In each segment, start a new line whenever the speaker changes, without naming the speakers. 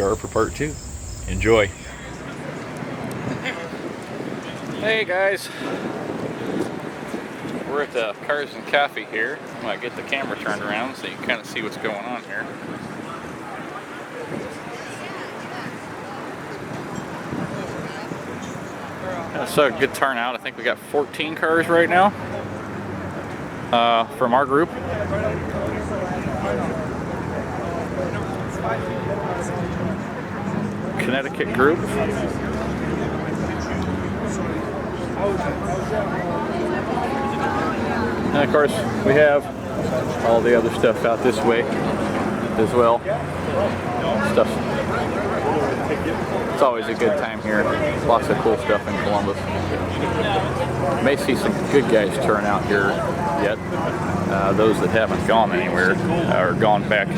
are for part 2. Enjoy. Hey guys, we're at the Cars and Coffee here. I'm gonna get the camera turned around so you can kind of see what's going on here. That's a good turnout. I think we got 14 cars right now from our group. Connecticut group. And of course, we have all the other stuff out this way as well. Stuff. It's always a good time here. Lots of cool stuff in Columbus. May see some good guys turn out here yet. Those that haven't gone anywhere or gone back.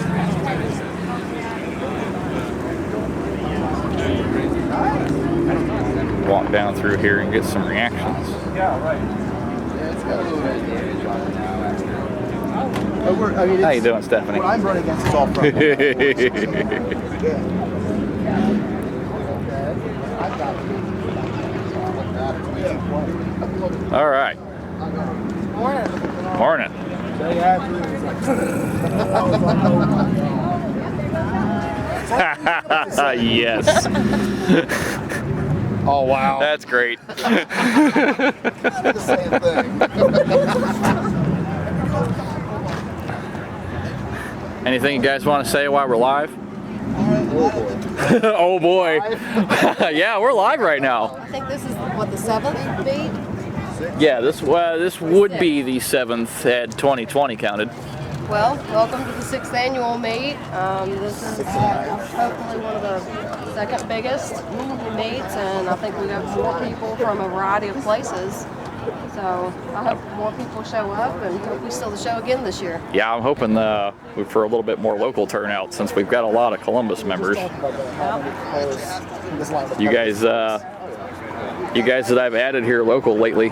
Walk down through here and get some reactions.
Yeah, right.
How you doing, Stephanie?
What I'm running against is all front.
All right.
Morning.
Morning. Yes.
Oh wow.
That's great.
The same thing.
Anything you guys want to say while we're live? Oh boy. Yeah, we're live right now.
I think this is what, the 7th meet?
Yeah, this would be the 7th had 2020 counted.
Well, welcome to the 6th annual meet. This is hopefully one of the second biggest meets, and I think we have more people from a variety of places. So I hope more people show up, and hope we steal the show again this year.
Yeah, I'm hoping for a little bit more local turnout since we've got a lot of Columbus members. You guys that I've added here local lately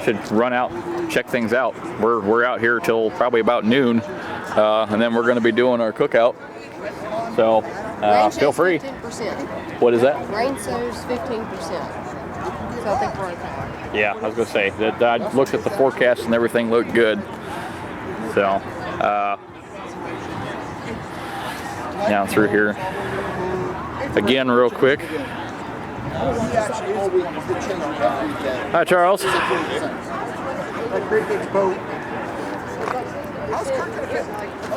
should run out, check things out. We're out here till probably about noon, and then we're going to be doing our cookout. So feel free.
15%.
What is that?
Rain shows 15%. So I think we're okay.
Yeah, I was going to say that I looked at the forecast and everything looked good. So down through here again real quick. Hi, Charles.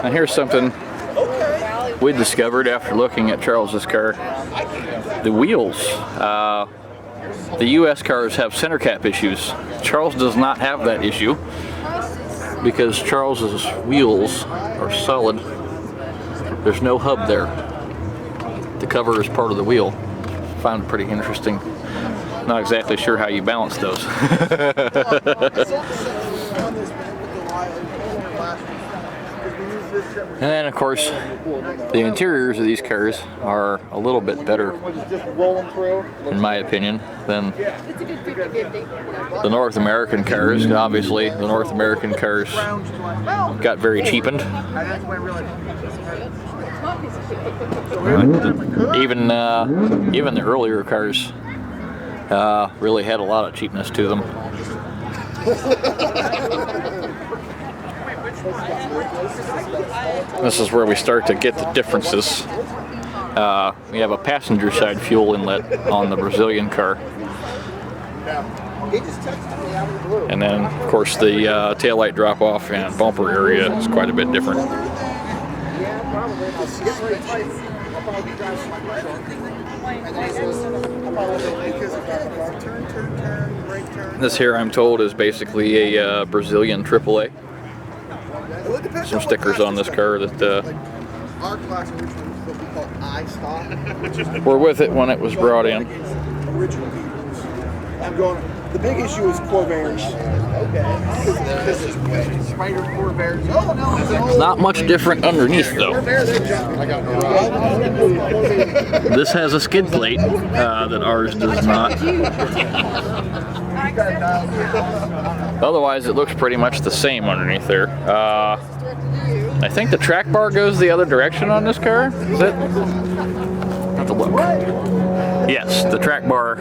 And here's something we discovered after looking at Charles's car. The wheels. The U.S. cars have center cap issues. Charles does not have that issue because Charles's wheels are solid. There's no hub there. The cover is part of the wheel. Found it pretty interesting. Not exactly sure how you balance those. And then of course the interiors of these cars are a little bit better, in my opinion, than the North American cars. Obviously the North American cars got very cheapened. Even the earlier cars really had a lot of cheapness to them. This is where we start to get the differences. We have a passenger side fuel inlet on the Brazilian car. And then, of course, the taillight drop-off and bumper area is quite a bit different. This here, I'm told, is basically a Brazilian AAA. Some stickers on this car that were with it when it was brought in.
The big issue is Corvairs.
It's not much different underneath, though. This has a skid plate that ours does not. Otherwise, it looks pretty much the same underneath there. I think the track bar goes the other direction on this car. Is it? Have to look. Yes, the track bar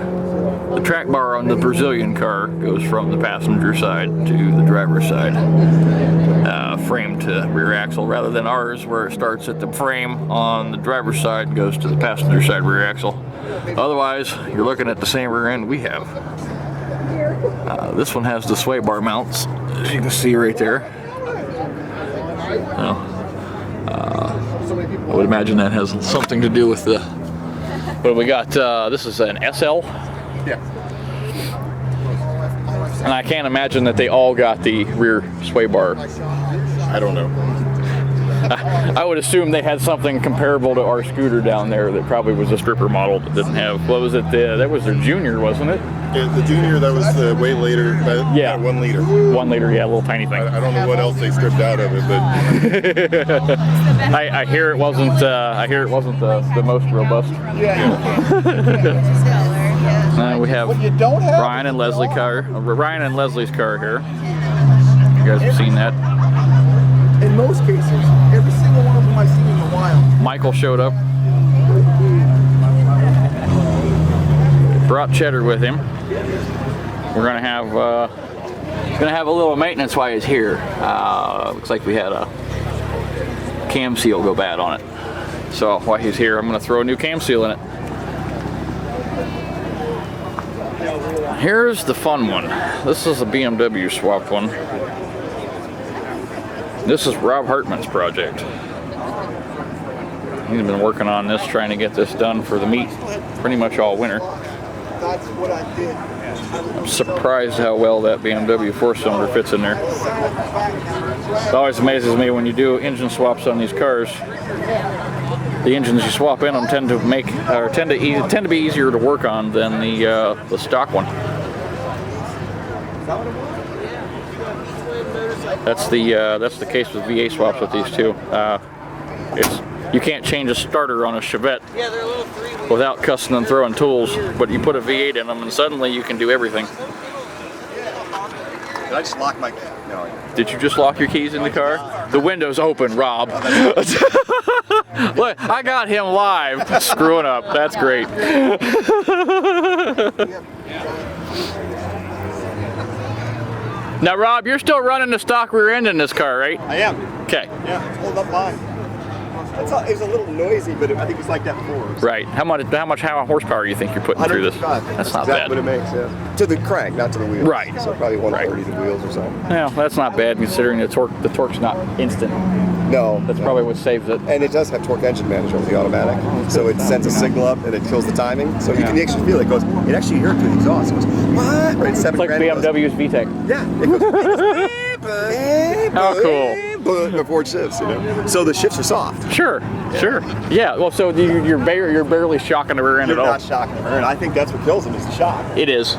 on the Brazilian car goes from the passenger side to the driver's side, frame to rear axle, rather than ours where it starts at the frame on the driver's side and goes to the passenger side rear axle. Otherwise, you're looking at the same rear end we have. This one has the sway bar mounts, as you can see right there. I would imagine that has something to do with the. But we got, this is an SL.
Yeah.
And I can't imagine that they all got the rear sway bar.
I don't know.
I would assume they had something comparable to our scooter down there that probably was a stripper model that didn't have. What was it? That was their Junior, wasn't it?
Yeah, the Junior, that was the way later.
Yeah.
1 liter.
1 liter, yeah, a little tiny thing.
I don't know what else they stripped out of it, but
I hear it wasn't. I hear it wasn't the most robust. We have Ryan and Leslie's car here. You guys have seen that.
In most cases, every single one of them I've seen in the wild.
Michael showed up. Brought Cheddar with him. We're gonna have he's gonna have a little maintenance while he's here. Looks like we had a cam seal go bad on it. So while he's here, I'm gonna throw a new cam seal in it. Here's the fun one. This is a BMW swap one. This is Rob Hartman's project. He's been working on this, trying to get this done for the meet pretty much all winter.
That's what I did.
I'm surprised how well that BMW 4-cylinder fits in there. It always amazes me when you do engine swaps on these cars. The engines you swap in them tend to be easier to work on than the stock one. That's the case with V8 swaps with these two. You can't change a starter on a Chevette without cussing and throwing tools, but you put a V8 in them and suddenly you can do everything.
did I just lock my? No.
Did you just lock your keys in the car? The window's open, Rob. Look, I got him live screwing up. That's great. Now, Rob, you're still running the stock rear end in this car, right?
I am.
Okay.
Yeah, it's hold up line. It was a little noisy, but I think it's like that before.
Right. How much horsepower do you think you're putting through this? That's not bad.
That's what it makes, yeah. To the crank, not to the wheels.
Right.
So probably 130 to the wheels or something.
Yeah, that's not bad considering the torque's not instant.
No.
That's probably what saves it.
And it does have torque engine management with the automatic. So it sends a signal up and it kills the timing. So you can actually feel it goes, it actually hear it through the exhaust. It goes, what? Right,
It's like BMW's VTEC.
Yeah. It goes,
how cool.
Before it shifts, you know. So the shifts are soft.
Sure, sure. Yeah, well, so you're barely shocking the rear end at all.
You're not shocking the rear end. I think that's what kills them is the shock.
It is,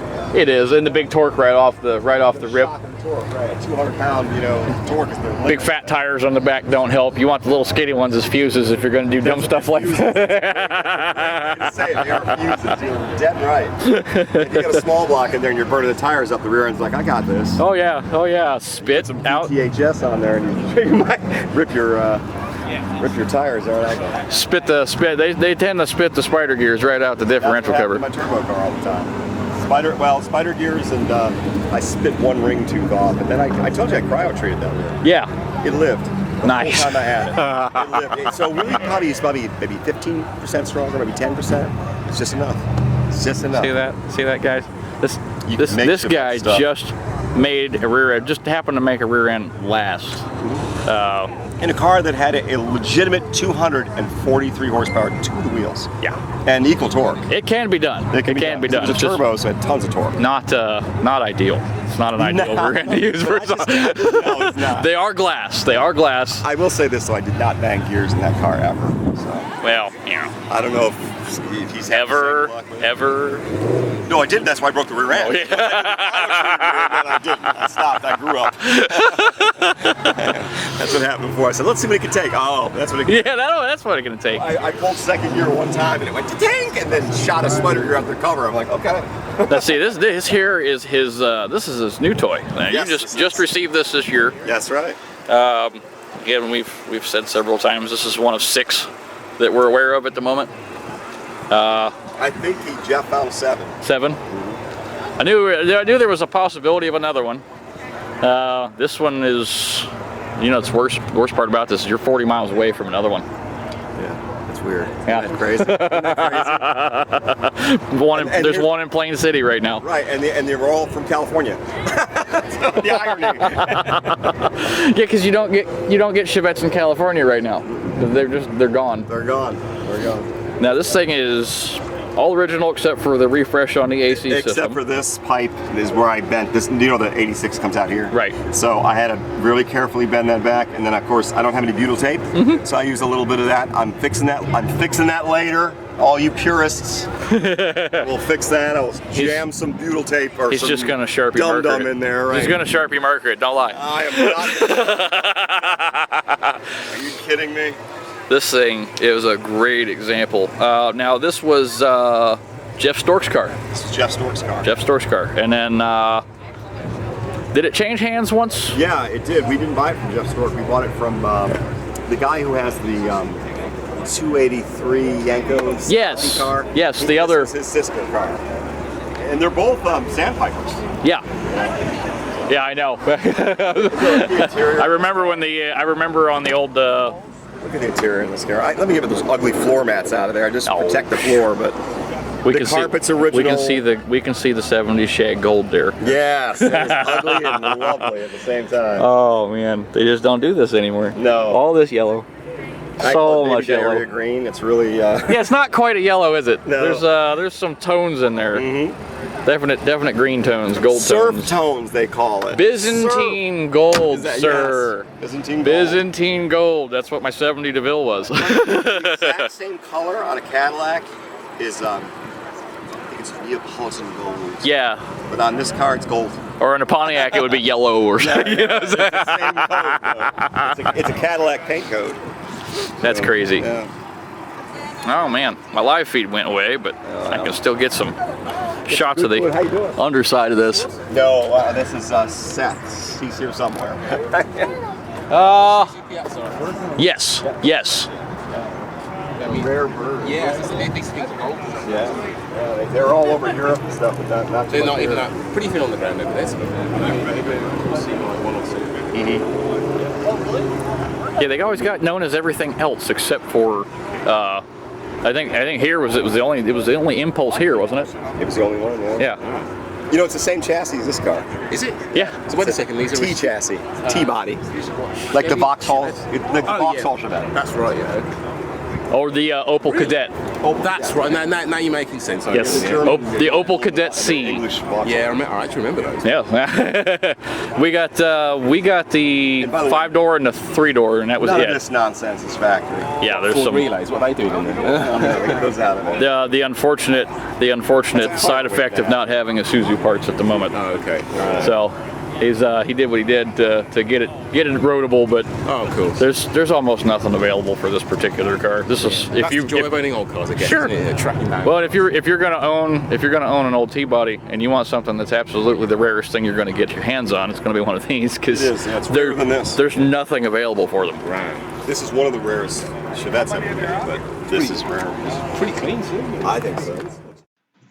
and the big torque right off the rip.
Shock and torque, right? 200-pound, torque is the limit.
Big fat tires on the back don't help. You want the little skinny ones as fuses if you're going to do dumb stuff like that.
Say it, they are fuses. You're dead right. If you got a small block in there and you're burning the tires up, the rear end's like, I got this.
Oh yeah. Spit
Some
out.
THS on there, and you might rip your tires out.
Spit. They tend to spit the spider gears right out the differential cover.
My turbo car all the time. Spider gears, and I spit one ring tooth off, and then I told you I cryo-treated that rear.
Yeah.
It lived. The
Nice.
whole time I had it. It lived. So really, it's probably maybe 15% stronger, maybe 10%. It's just enough. It's just enough.
See that, guys? This guy
stuff.
just made a rear end. Just happened to make a rear end last.
In a car that had a legitimate 243 horsepower to the wheels.
Yeah.
And equal torque.
It can be done. It can be done.
It was a turbo, so it had tons of torque.
Not ideal. It's not an ideal rear end to use for something.
No, it's not.
They are glass.
I will say this, though. I did not bang gears in that car ever. So.
Well, yeah.
I don't know if he's had the same luck with it.
Ever.
No, I didn't. That's why I broke the rear end.
Oh, yeah.
I didn't. I stopped. I grew up. That's what happened before. I said, let's see what it can take. Oh, that's what it can take.
Yeah, that's what it's going to take.
I pulled second gear one time, and it went ta-tink, and then shot a spider gear out the cover. I'm like, okay.
Let's see. This here is his. This is his new toy. Now,
Yes,
you just received this year.
That's right.
Again, we've said several times this is one of 6 that we're aware of at the moment.
I think Jeff found 7.
7. I knew there was a possibility of another one. This one is, you know, it's worst part about this is you're 40 miles away from another one.
Yeah, that's weird.
Yeah.
Isn't that crazy? Isn't that crazy?
There's one in Plain City right now.
Right, and they were all from California. The irony.
Yeah, because you don't get Chevettes in California right now. They're gone.
They're gone. They're gone.
Now this thing is all original except for the refresh on the AC system.
Except for this pipe is where I bent this. You know, the 86 comes out here.
Right.
So I had to really carefully bend that back, and then of course I don't have any butyl tape, so I used a little bit of that. I'm fixing that later. All you purists will fix that. I'll jam some butyl tape or
he's
some
just gonna Sharpie marker it
in there. Right?
He's gonna Sharpie marker it. Don't lie.
I am not. Are you kidding me?
This thing is a great example. Now this was Jeff Stork's car.
This is Jeff Stork's car.
Jeff Stork's car, and then did it change hands once?
Yeah, it did. We didn't buy it from Jeff Stork. We bought it from the guy who has the 283 Yanko
Yes.
car.
Yes,
This is his Cisco car, and they're both sandpipers.
Yeah. Yeah, I know. I remember when I remember on the old.
Look at the interior in this car. Let me get those ugly floor mats out of there. Just protect the floor, but the carpet's original.
We can see the 70s shag gold there.
Yes, it's ugly and lovely at the same time.
Oh man, they just don't do this anymore.
No.
All this yellow. So much yellow.
Area green. It's really.
Yeah, it's not quite a yellow, is it?
No.
There's some tones in there. Definite green tones, gold
Surf
tones.
tones, they call it.
Byzantine gold, sir.
Yes. Byzantine gold.
Byzantine gold. That's what my 70 DeVille was.
The exact same color on a Cadillac is, I think it's Neapolitan gold.
Yeah.
But on this car, it's gold.
Or in a Pontiac, it would be yellow or something. You know what I'm
It's the same code. It's a Cadillac paint code.
That's crazy.
Yeah.
Oh man, my live feed went away, but I can still get some shots of the
How you doing?
underside of this.
No, this is Seth. He's here somewhere.
Yes, yes.
Rare bird.
Yeah, they speak gold.
Yeah, they're all over Europe and stuff, but not
They're not even pretty thin on the ground over there. So
Yeah, they always got known as everything else except for. I think here it was the only Impulse here, wasn't it?
It was the only one. Yeah.
Yeah.
You know, it's the same chassis as this car.
is it?
Yeah.
So wait a second, these are
T chassis, T body, like the Vauxhall, like the Vauxhall Chevette.
That's right. Yeah.
Or the Opel Kadett.
Oh, that's right. Now you're making sense.
Yes.
Yeah.
The Opel Kadett C.
English Vauxhall.
Yeah, I actually remember those.
Yeah. we got the
by the way,
5-door and the 3-door, and that was
None of
it.
this nonsense is factory.
Yeah, there's
Ford
some.
relays. What are they doing in there?
It goes out of it.
The unfortunate side effect of not having Isuzu parts at the moment.
Oh, okay.
So he did what he did to get it roadable, but
Oh, cool.
there's almost nothing available for this particular car. This is
That's the joy of owning old cars, I guess.
Sure.
Isn't it? Tracking down.
well, if you're gonna own an old T-body and you want something that's absolutely the rarest thing you're gonna get your hands on, it's gonna be one of these because
It is, yeah, it's rarer than this.
there's nothing available for them.
Right.
This is one of the rarest Chevettes ever made, but this is rare.
Pretty clean too.
I think so.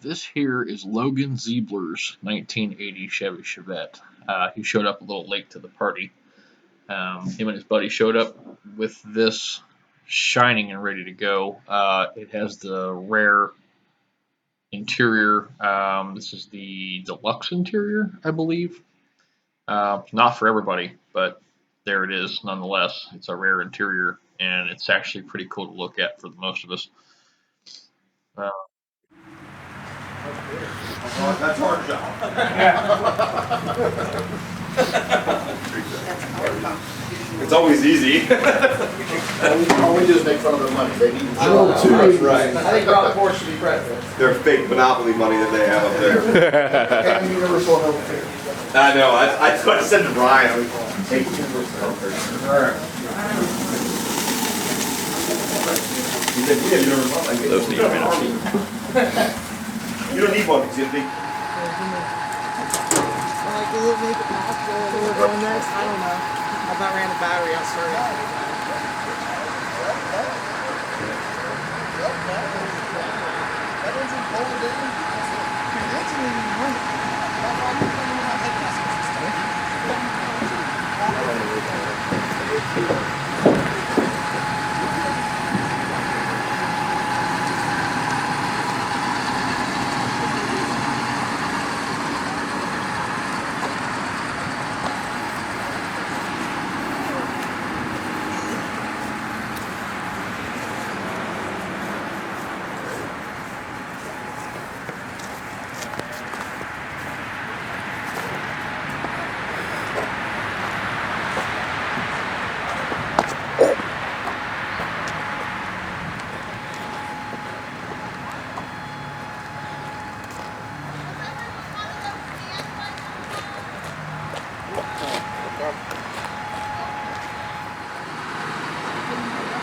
This here is Logan Ziebler's 1980 Chevy Chevette. He showed up a little late to the party. Him and his buddy showed up with this shining and ready to go. It has the rare interior. This is the deluxe interior, I believe. Not for everybody, but there it is nonetheless. It's a rare interior, and it's actually pretty cool to look at for most of us.
That's our job. It's always easy.
All we do is make fun of their money. They need to right. I think they're all forced to be president.
Their fake monopoly money that they have up there.
And universal health care.
I know. That's what I said to Brian.
Take universal health care. All right.
He said, "Yeah, universal health care."
Those need to be
You don't need one because you'll be.
Like, will it make it possible? Will it go next? I don't know. I about ran the battery out, sorry.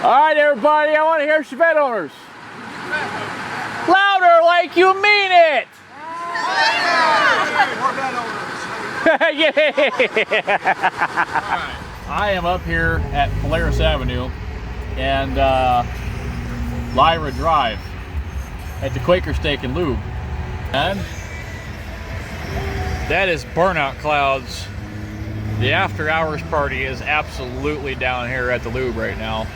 All right, everybody, I want to hear Chevette owners. Louder, like you mean it. Yeah. I am up here at Polaris Avenue and Lyra Drive at the Quaker Steak and Lube. And that is Burnout Clouds. The after hours party is absolutely down here at the Lube right now.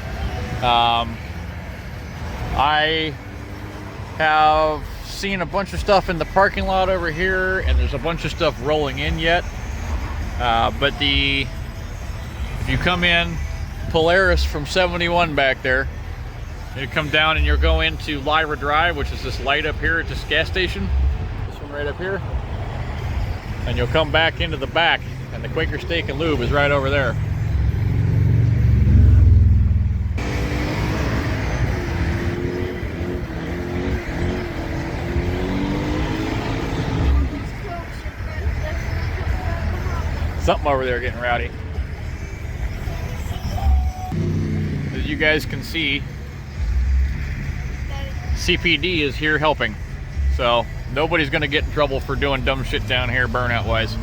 I have seen a bunch of stuff in the parking lot over here, and there's a bunch of stuff rolling in yet. But if you come in Polaris from 71 back there, you come down and you'll go into Lyra Drive, which is this light up here at this gas station. This one right up here. And you'll come back into the back, and the Quaker Steak and Lube is right over there. Something over there getting rowdy. As you guys can see, CPD is here helping. So nobody's gonna get in trouble for doing dumb shit down here burnout wise.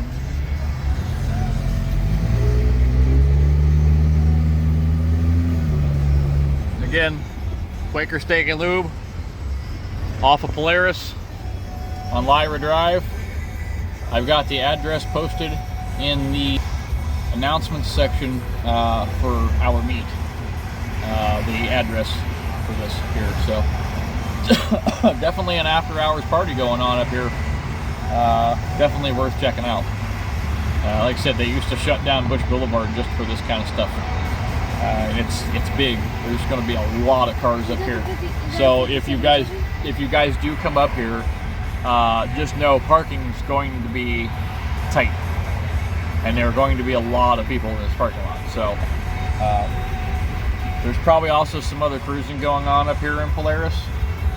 Again, Quaker Steak and Lube off of Polaris on Lyra Drive. I've got the address posted in the announcements section for our meet, the address for this here. So definitely an after hours party going on up here. Definitely worth checking out. Like I said, they used to shut down Bush Boulevard just for this kind of stuff. It's big. There's going to be a lot of cars up here. So if you guys do come up here, just know parking's going to be tight. And there are going to be a lot of people in this parking lot. So there's probably also some other cruising going on up here in Polaris.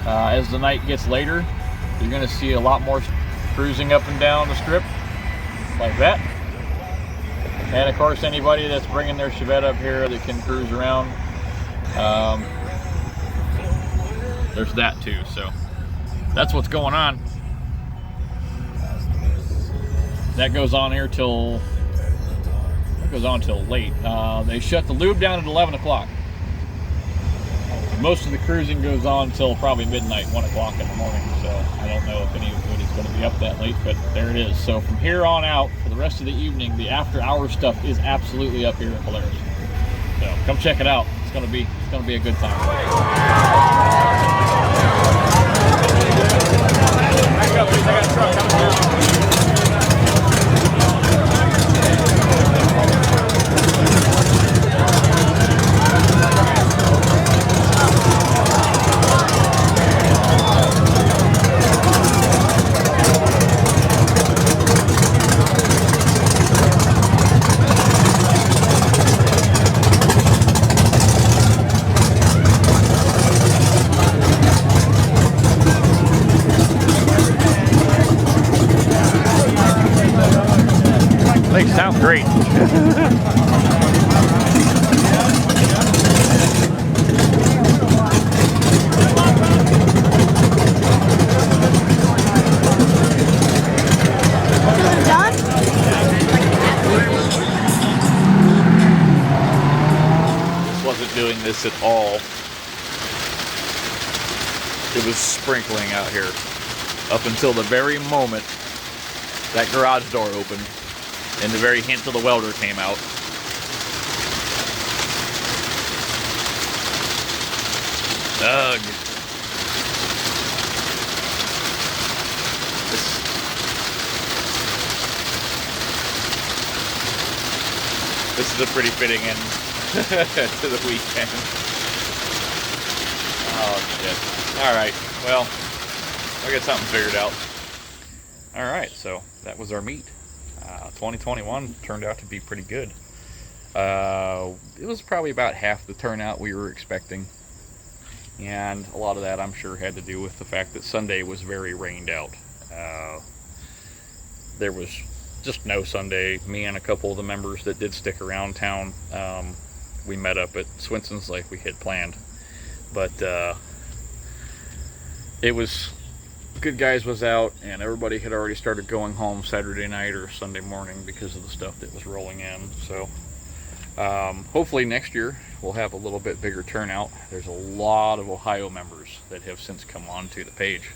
As the night gets later, you're going to see a lot more cruising up and down the strip like that. And of course, anybody that's bringing their Chevette up here that can cruise around, there's that too. So that's what's going on. That goes on here till late. They shut the Lube down at 11 o'clock. Most of the cruising goes on till probably midnight, 1 o'clock in the morning. So I don't know if anybody's going to be up that late, but there it is. So from here on out, for the rest of the evening, the after hours stuff is absolutely up here in Polaris. So come check it out. It's going to be a good time. Back up, please. I got a truck coming down. They sound great. this at all. It was sprinkling out here up until the very moment that garage door opened and the very hint of the welder came out. Ugh. This is a pretty fitting end to the weekend. Oh shit. Alright, well, I got something figured out. Alright, so that was our meet. 2021 turned out to be pretty good. It was probably about half the turnout we were expecting. And a lot of that, I'm sure, had to do with the fact that Sunday was very rained out. There was just no Sunday. Me and a couple of the members that did stick around town, we met up at Swinson's like we had planned. But it was, Good Guys was out, and everybody had already started going home Saturday night or Sunday morning because of the stuff that was rolling in. So hopefully next year we'll have a little bit bigger turnout. There's a lot of Ohio members that have since come on to the page,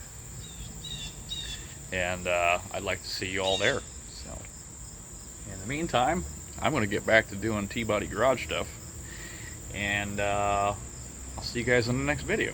and I'd like to see you all there. So in the meantime, I'm going to get back to doing T-Body garage stuff, and I'll see you guys in the next video.